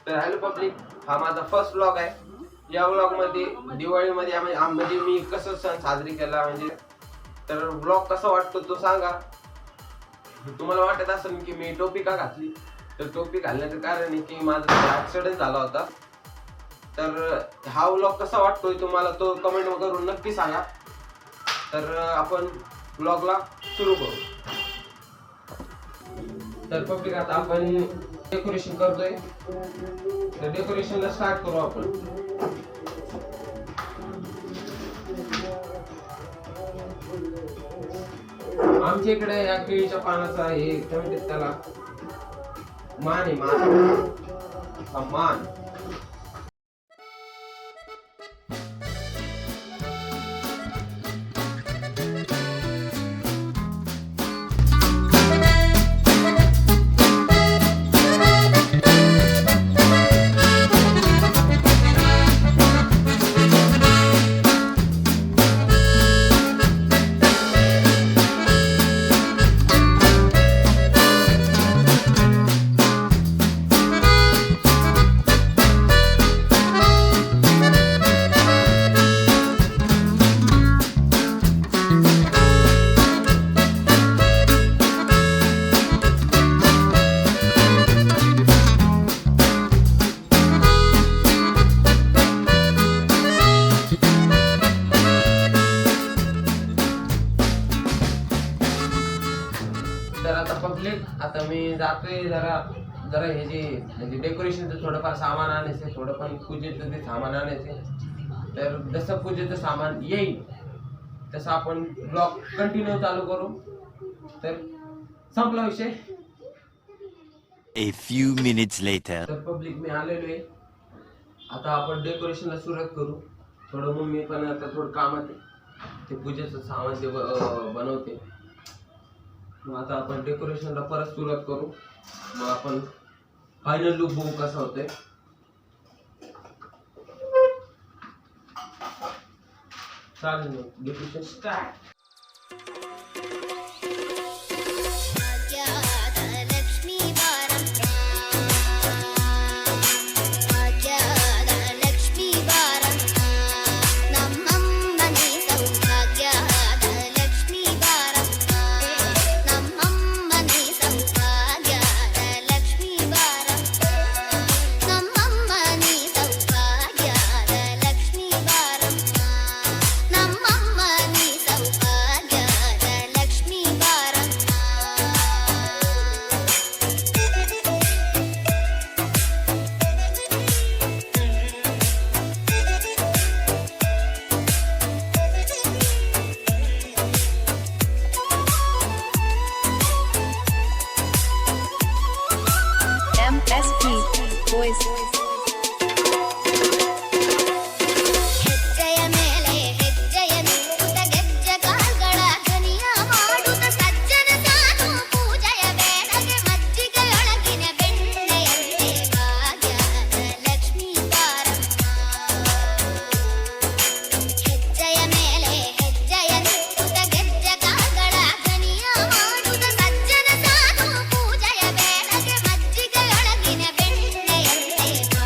तर hello public, हा माझा फर्स्ट व्लॉग आहे. या व्लॉग मध्ये दिवाळीमध्ये म्हणजे मी कसं सण साजरी केला म्हणजे तर व्लॉग कसा वाटतो तो सांगा. तुम्हाला वाटत असेल की मी टोपी का घातली, तर टोपी घालण्याचं कारण आहे की माझा ऍक्सिडेंट झाला होता. तर हा व्लॉग कसा वाटतोय तुम्हाला तो कमेंट करून नक्की सांगा. तर आपण व्लॉगला सुरू करू. तर पब्लिक आता आपण डेकोरेशन करतोय. तर डेकोरेशनला स्टार्ट करू आपण. आमच्या इकडे या केळीच्या पानाचा हे काय म्हणतात त्याला, मान आहे, मान मान. तर आता पब्लिक, आता मी जातोय जरा हे जे म्हणजे डेकोरेशनचं थोडंफार सामान आणायचं, थोडं पण पूजेचं ते सामान आणायचं. तर जसं पूजेचं सामान येईल तसं आपण ब्लॉग कंटिन्यू चालू करू. तर संपला विषय. A few minutes later. तर पब्लिक मी आलेलो आहे. आता आपण डेकोरेशनला सुरुवात करू. थोडं मम्मी पण आता थोडं कामात आहे, ते पूजेचं सामान ते बनवते. मग आता आपण डेकोरेशनला परत सुरुवात करू. मग आपण फायनल लुक बघू कसा होतोय. चालेल, मग decoration start. MSP Boys. Thank you.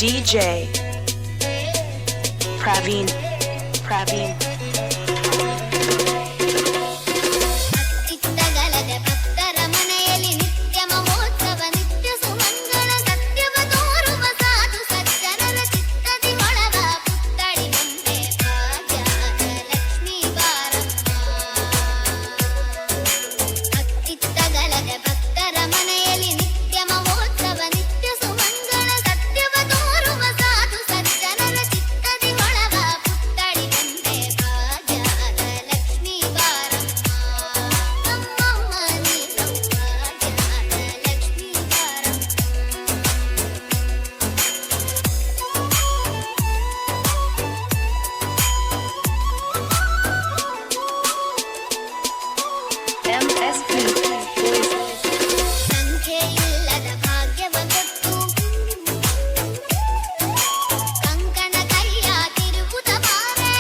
DJ Praveen. ಇತ್ತಗಲದೆ ಭಕ್ತರ ಮನೆಯಲ್ಲಿ ನಿತ್ಯ ಮಹೋತ್ಸವ ನಿತ್ಯ ಸುಮಂಗಳ ಸತ್ಯವ ತೋರುವ ಸಾಧು ಸಜ್ಜನರ ಚಿತ್ತದಿ ಒಳವ ಪುತ್ತಳಿ ಬಂದೆ ಭಾಗ್ಯದ ಲಕ್ಷ್ಮೀ ಬಾರಮ್ಮ. ಇತ್ತಗಲದೆ ಭಕ್ತರ ಮನೆಯಲ್ಲಿ ನಿತ್ಯ ಮಹೋತ್ಸವ ನಿತ್ಯ ಸುಮಂಗಳ ಸತ್ಯವ ತೋರುವ ಸಾಧು ಸಜ್ಜನರ ಚಿತ್ತದಿ ಒಳವ ಪುತ್ತಳಿ ಬಂದೆ ಭಾಗ್ಯದ ಲಕ್ಷ್ಮೀ ಬಾರಮ್ಮ. ನಮ್ಮಮ್ಮ ನೀ ಸೌಭಾಗ್ಯದ ಲಕ್ಷ್ಮೀ ಬಾರಮ್ಮ. MSP Boys. ಸಂಖ್ಯೆ ಇಲ್ಲದ ಭಾಗ್ಯವ ಕೊಟ್ಟು ಕಂಕಣ ಕೈಯ ತಿರುಗುತ್ತ ಬಾರೆ.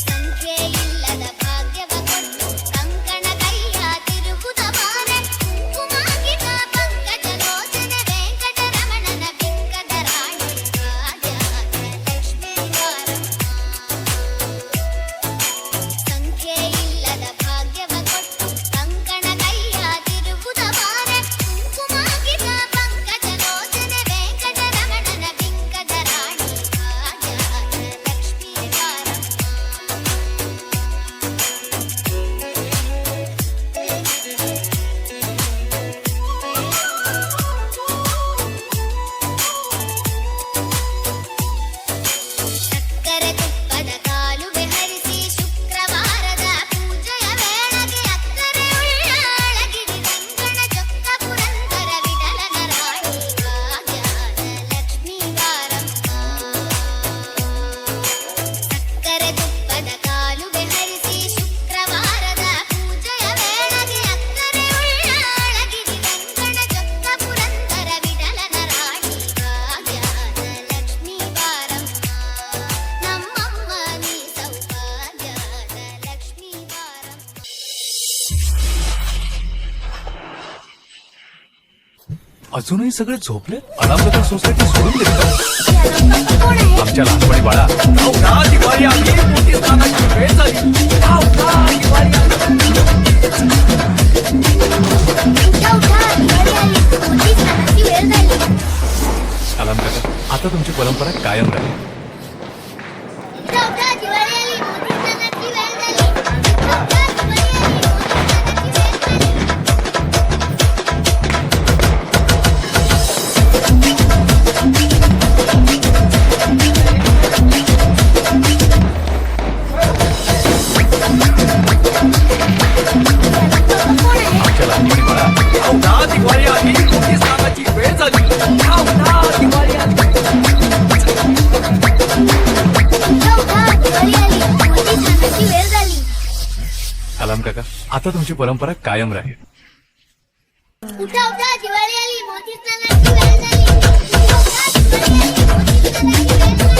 ಸಂಖ್ಯೆ ಇಲ್ಲದ ಭಾಗ್ಯವ ಕೊಟ್ಟು ಕಂಕಣ ಕೈಯ ತಿರುಗುತ್ತ ಬಾರೆ. ಕುಮಾಗಿದ ಪಂಕಜ ಲೋಚನೆ ವೆಂಕಟರಮಣನ ಬಿಂಕದ ರಾಣಿ ಭಾಗ್ಯದ ಲಕ್ಷ್ಮೀ ಬಾರಮ್ಮ. ಸಂಖ್ಯೆ ಇಲ್ಲದ ಭಾಗ್ಯವ ಕೊಟ್ಟು ಕಂಕಣ ಕೈಯ ತಿರುಗುತ್ತ ಬಾರೆ. ಕುಮಾಗಿದ ಪಂಕಜ ಲೋಚನೆ ವೆಂಕಟರಮಣನ ಬಿಂಕದ ರಾಣಿ ಭಾಗ್ಯದ ಲಕ್ಷ್ಮೀ ಸಕ್ಕರೆ ತುಪ್ಪದ ಕಾಲುವೆ ಹರಿಸಿ ಶುಕ್ರವಾರದ ಪೂಜೆಯ ವೇಳೆಗೆ ಅಕ್ಕರೆ ಉಳ್ಳಾಳಗಿರಿ ರಂಗಣ ಚೊಕ್ಕ ಪುರಂದರ ವಿಠಲನ ರಾಣಿ ಭಾಗ್ಯದ ಲಕ್ಷ್ಮೀ ಬಾರಮ್ಮ. ಸಕ್ಕರೆ ತುಪ್ಪದ ಕಾಲುವೆ ಹರಿಸಿ ಶುಕ್ರವಾರದ ಪೂಜೆಯ ವೇಳೆಗೆ ಅಕ್ಕರೆ ಉಳ್ಳಾಳಗಿರಿ ರಂಗಣ ಚೊಕ್ಕ ಪುರಂದರ ವಿಠಲನ ರಾಣಿ ಭಾಗ್ಯದ ಲಕ್ಷ್ಮೀ ಬಾರಮ್ಮ. ನಮ್ಮಮ್ಮ ನೀ ಸೌಭಾಗ್ಯದ ಲಕ್ಷ್ಮೀ ಬಾರಮ್ಮ. अजूनही सगळे झोपले अनामनगर सोसायटी सोडून दिली का? आमच्या लहानपणी बाळा दिवाळी आली मोठी सणाची वेळ झाली. दिवाळी आली. अलाम काका आता तुमची परंपरा कायम राहील. आमच्या लहानपणी बाळा दिवाळी आली मोठी सणाची वेळ झाली. दिवाळी आली. अलाम काका आता तुमची परंपरा कायम राहील. उठा उठा दिवाळी आली मोठी सणाची वेळ झाली. उठा उठा दिवाळी आली मोठी सणाची वेळ झाली.